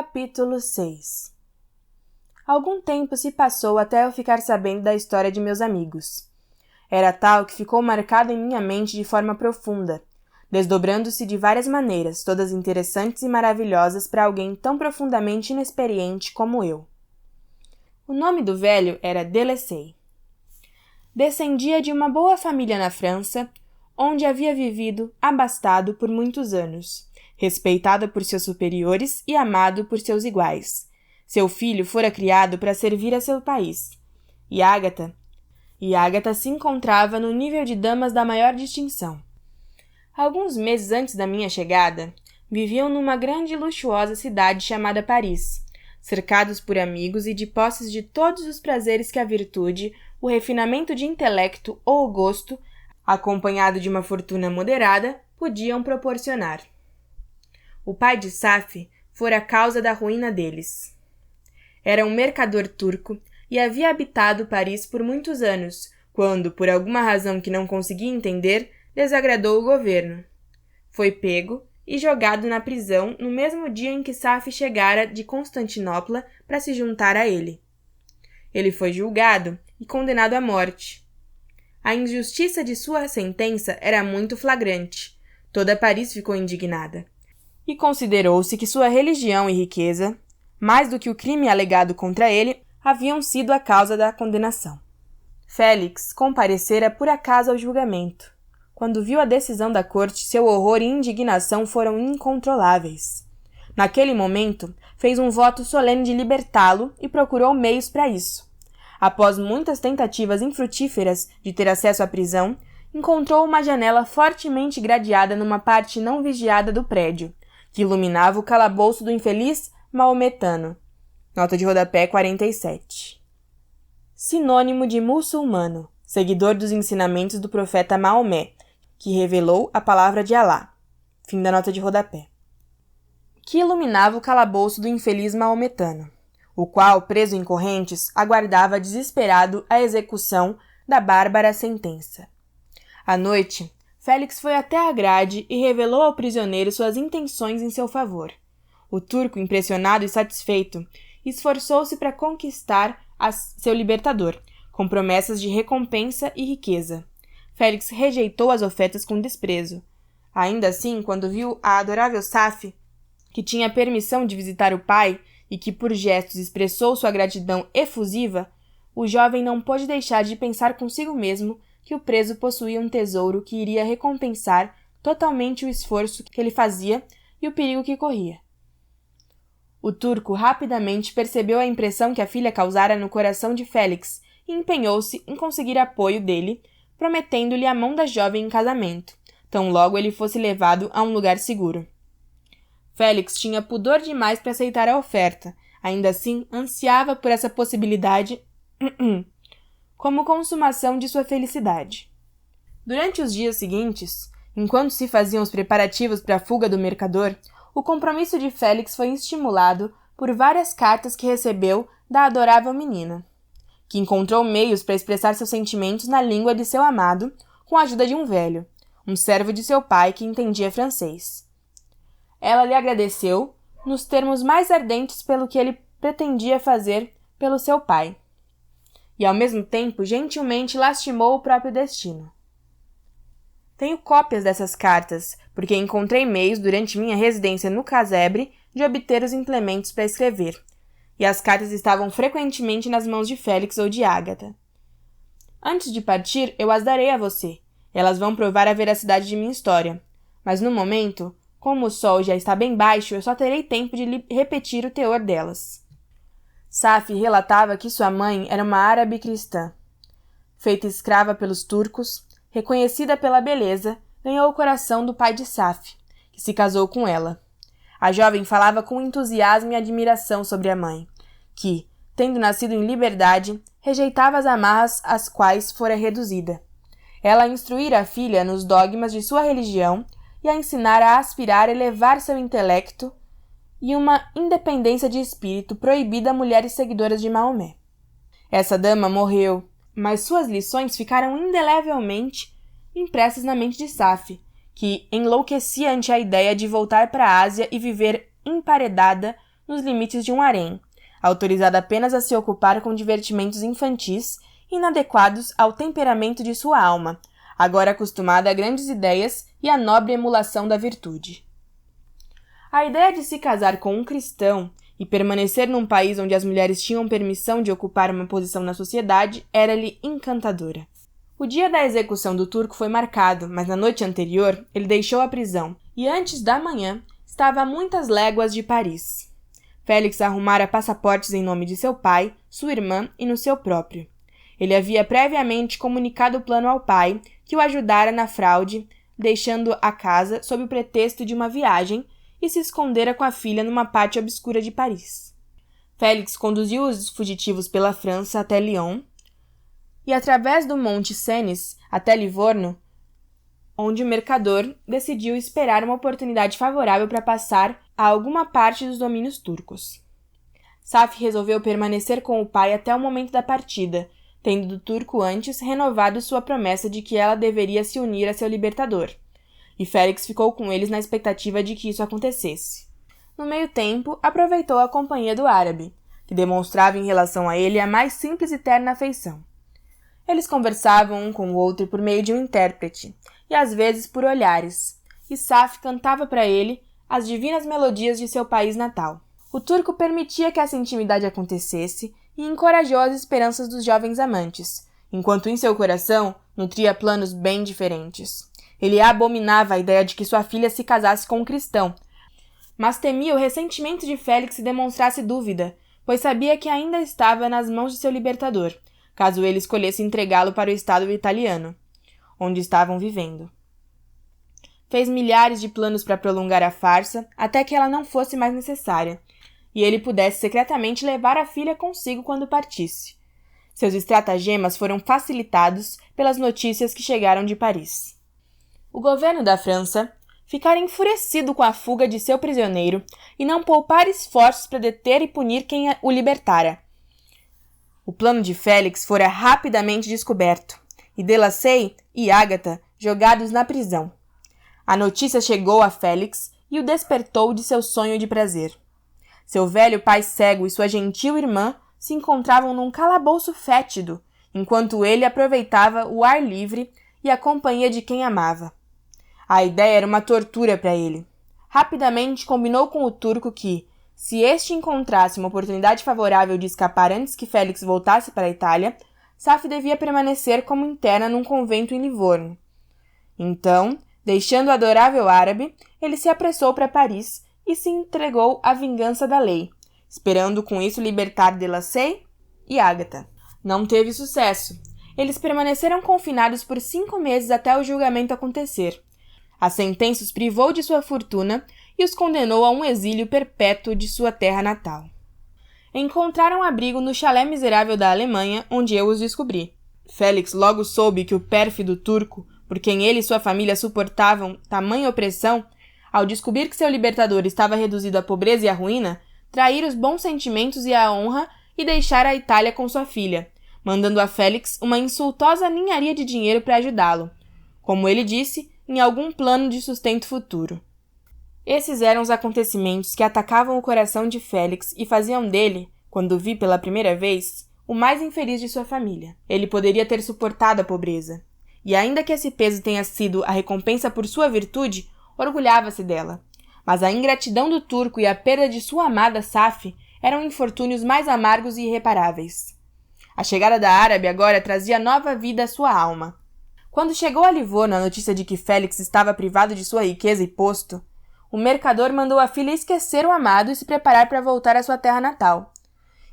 Capítulo 6. Algum tempo se passou até eu ficar sabendo da história de meus amigos. Era tal que ficou marcado em minha mente de forma profunda, desdobrando-se de várias maneiras, todas interessantes e maravilhosas para alguém tão profundamente inexperiente como eu. O nome do velho era Delecey. Descendia de uma boa família na França, onde havia vivido abastado por muitos anos, respeitado por seus superiores e amado por seus iguais. Seu filho fora criado para servir a seu país. E Ágata se encontrava no nível de damas da maior distinção. Alguns meses antes da minha chegada, viviam numa grande e luxuosa cidade chamada Paris, cercados por amigos e de posses de todos os prazeres que a virtude, o refinamento de intelecto ou o gosto, acompanhado de uma fortuna moderada, podiam proporcionar. O pai de Safie fora a causa da ruína deles. Era um mercador turco e havia habitado Paris por muitos anos, quando, por alguma razão que não conseguia entender, desagradou o governo. Foi pego e jogado na prisão no mesmo dia em que Safie chegara de Constantinopla para se juntar a ele. Ele foi julgado e condenado à morte. A injustiça de sua sentença era muito flagrante. Toda Paris ficou indignada. E considerou-se que sua religião e riqueza, mais do que o crime alegado contra ele, haviam sido a causa da condenação. Félix comparecera por acaso ao julgamento. Quando viu a decisão da corte, seu horror e indignação foram incontroláveis. Naquele momento, fez um voto solene de libertá-lo e procurou meios para isso. Após muitas tentativas infrutíferas de ter acesso à prisão, encontrou uma janela fortemente gradeada numa parte não vigiada do prédio, que iluminava o calabouço do infeliz maometano. Nota de rodapé 47. Sinônimo de muçulmano, seguidor dos ensinamentos do profeta Maomé, que revelou a palavra de Alá. Fim da nota de rodapé. Que iluminava o calabouço do infeliz maometano, o qual, preso em correntes, aguardava desesperado a execução da bárbara sentença. À noite, Félix foi até a grade e revelou ao prisioneiro suas intenções em seu favor. O turco, impressionado e satisfeito, esforçou-se para conquistar seu libertador, com promessas de recompensa e riqueza. Félix rejeitou as ofertas com desprezo. Ainda assim, quando viu a adorável Safie, que tinha permissão de visitar o pai e que por gestos expressou sua gratidão efusiva, o jovem não pôde deixar de pensar consigo mesmo que o preso possuía um tesouro que iria recompensar totalmente o esforço que ele fazia e o perigo que corria. O turco rapidamente percebeu a impressão que a filha causara no coração de Félix e empenhou-se em conseguir apoio dele, prometendo-lhe a mão da jovem em casamento, tão logo ele fosse levado a um lugar seguro. Félix tinha pudor demais para aceitar a oferta, ainda assim ansiava por essa possibilidade como consumação de sua felicidade. Durante os dias seguintes, enquanto se faziam os preparativos para a fuga do mercador, o compromisso de Félix foi estimulado por várias cartas que recebeu da adorável menina, que encontrou meios para expressar seus sentimentos na língua de seu amado, com a ajuda de um velho, um servo de seu pai que entendia francês. Ela lhe agradeceu, nos termos mais ardentes pelo que ele pretendia fazer pelo seu pai, e ao mesmo tempo gentilmente lastimou o próprio destino. Tenho cópias dessas cartas, porque encontrei meios durante minha residência no casebre de obter os implementos para escrever, e as cartas estavam frequentemente nas mãos de Félix ou de Ágata. Antes de partir, eu as darei a você. Elas vão provar a veracidade de minha história, mas no momento, como o sol já está bem baixo, eu só terei tempo de lhe repetir o teor delas. Safie relatava que sua mãe era uma árabe cristã. Feita escrava pelos turcos, reconhecida pela beleza, ganhou o coração do pai de Safie, que se casou com ela. A jovem falava com entusiasmo e admiração sobre a mãe, que, tendo nascido em liberdade, rejeitava as amarras às quais fora reduzida. Ela instruíra a filha nos dogmas de sua religião e a ensinara a aspirar a elevar seu intelecto e uma independência de espírito proibida a mulheres seguidoras de Maomé. Essa dama morreu, mas suas lições ficaram indelevelmente impressas na mente de Safie, que enlouquecia ante a ideia de voltar para a Ásia e viver emparedada nos limites de um harém, autorizada apenas a se ocupar com divertimentos infantis inadequados ao temperamento de sua alma, agora acostumada a grandes ideias e à nobre emulação da virtude. A ideia de se casar com um cristão e permanecer num país onde as mulheres tinham permissão de ocupar uma posição na sociedade era-lhe encantadora. O dia da execução do turco foi marcado, mas na noite anterior ele deixou a prisão e antes da manhã estava a muitas léguas de Paris. Félix arrumara passaportes em nome de seu pai, sua irmã e no seu próprio. Ele havia previamente comunicado o plano ao pai, que o ajudara na fraude, deixando a casa sob o pretexto de uma viagem e se escondera com a filha numa parte obscura de Paris. Félix conduziu os fugitivos pela França até Lyon e através do Monte Cenis até Livorno, onde o mercador decidiu esperar uma oportunidade favorável para passar a alguma parte dos domínios turcos. Safy resolveu permanecer com o pai até o momento da partida, tendo do turco antes renovado sua promessa de que ela deveria se unir a seu libertador, e Félix ficou com eles na expectativa de que isso acontecesse. No meio tempo, aproveitou a companhia do árabe, que demonstrava em relação a ele a mais simples e terna afeição. Eles conversavam um com o outro por meio de um intérprete, e às vezes por olhares, e Safy cantava para ele as divinas melodias de seu país natal. O turco permitia que essa intimidade acontecesse e encorajou as esperanças dos jovens amantes, enquanto em seu coração nutria planos bem diferentes. Ele abominava a ideia de que sua filha se casasse com um cristão, mas temia o ressentimento de Félix se demonstrasse dúvida, pois sabia que ainda estava nas mãos de seu libertador, caso ele escolhesse entregá-lo para o estado italiano, onde estavam vivendo. Fez milhares de planos para prolongar a farsa até que ela não fosse mais necessária, e ele pudesse secretamente levar a filha consigo quando partisse. Seus estratagemas foram facilitados pelas notícias que chegaram de Paris. O governo da França ficara enfurecido com a fuga de seu prisioneiro e não poupara esforços para deter e punir quem o libertara. O plano de Félix fora rapidamente descoberto, e Delassey e Agatha jogados na prisão. A notícia chegou a Félix e o despertou de seu sonho de prazer. Seu velho pai cego e sua gentil irmã se encontravam num calabouço fétido, enquanto ele aproveitava o ar livre e a companhia de quem amava. A ideia era uma tortura para ele. Rapidamente combinou com o turco que, se este encontrasse uma oportunidade favorável de escapar antes que Félix voltasse para a Itália, Safy devia permanecer como interna num convento em Livorno. Então, deixando o adorável árabe, ele se apressou para Paris e se entregou à vingança da lei, esperando com isso libertar Delassey e Agatha. Não teve sucesso. Eles permaneceram confinados por 5 meses até o julgamento acontecer. A sentença os privou de sua fortuna e os condenou a um exílio perpétuo de sua terra natal. Encontraram abrigo no chalé miserável da Alemanha, onde eu os descobri. Félix logo soube que o pérfido turco, por quem ele e sua família suportavam tamanha opressão, ao descobrir que seu libertador estava reduzido à pobreza e à ruína, traíra os bons sentimentos e a honra e deixara a Itália com sua filha, mandando a Félix uma insultosa ninharia de dinheiro para ajudá-lo, como ele disse, em algum plano de sustento futuro. Esses eram os acontecimentos que atacavam o coração de Félix e faziam dele, quando o vi pela primeira vez, o mais infeliz de sua família. Ele poderia ter suportado a pobreza, e ainda que esse peso tenha sido a recompensa por sua virtude, orgulhava-se dela. Mas a ingratidão do turco e a perda de sua amada Safy eram infortúnios mais amargos e irreparáveis. A chegada da árabe agora trazia nova vida à sua alma. Quando chegou a Livorno a notícia de que Félix estava privado de sua riqueza e posto, o mercador mandou a filha esquecer o amado e se preparar para voltar à sua terra natal.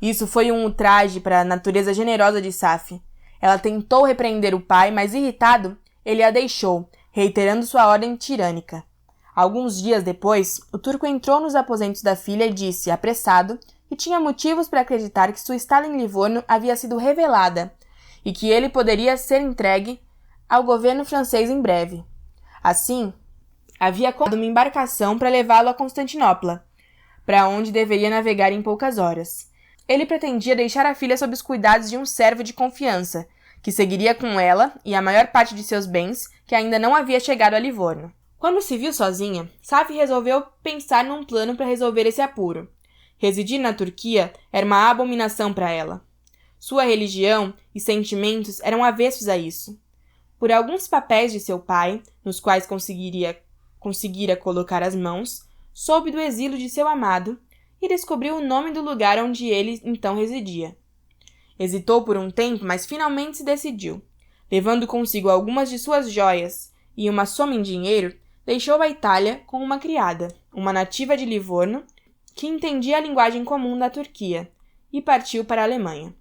Isso foi um ultraje para a natureza generosa de Safy. Ela tentou repreender o pai, mas irritado, ele a deixou, reiterando sua ordem tirânica. Alguns dias depois, o turco entrou nos aposentos da filha e disse, apressado, que tinha motivos para acreditar que sua estada em Livorno havia sido revelada e que ele poderia ser entregue ao governo francês em breve. Assim, havia comprado uma embarcação para levá-lo a Constantinopla, para onde deveria navegar em poucas horas. Ele pretendia deixar a filha sob os cuidados de um servo de confiança, que seguiria com ela e a maior parte de seus bens, que ainda não havia chegado a Livorno. Quando se viu sozinha, Safy resolveu pensar num plano para resolver esse apuro. Residir na Turquia era uma abominação para ela. Sua religião e sentimentos eram avessos a isso. Por alguns papéis de seu pai, nos quais conseguira colocar as mãos, soube do exílio de seu amado e descobriu o nome do lugar onde ele então residia. Hesitou por um tempo, mas finalmente se decidiu. Levando consigo algumas de suas joias e uma soma em dinheiro, deixou a Itália com uma criada, uma nativa de Livorno, que entendia a linguagem comum da Turquia, e partiu para a Alemanha.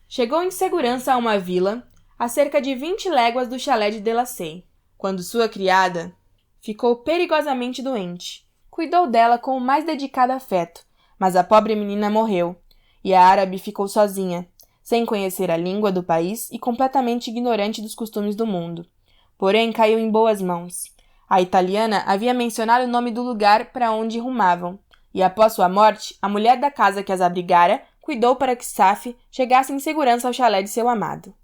Chegou em segurança a uma vila, a cerca de 20 léguas do chalé de Delacey, quando sua criada ficou perigosamente doente. Cuidou dela com o mais dedicado afeto, mas a pobre menina morreu, e a árabe ficou sozinha, sem conhecer a língua do país e completamente ignorante dos costumes do mundo. Porém, caiu em boas mãos. A italiana havia mencionado o nome do lugar para onde rumavam, e após sua morte, a mulher da casa que as abrigara cuidou para que Safi chegasse em segurança ao chalé de seu amado.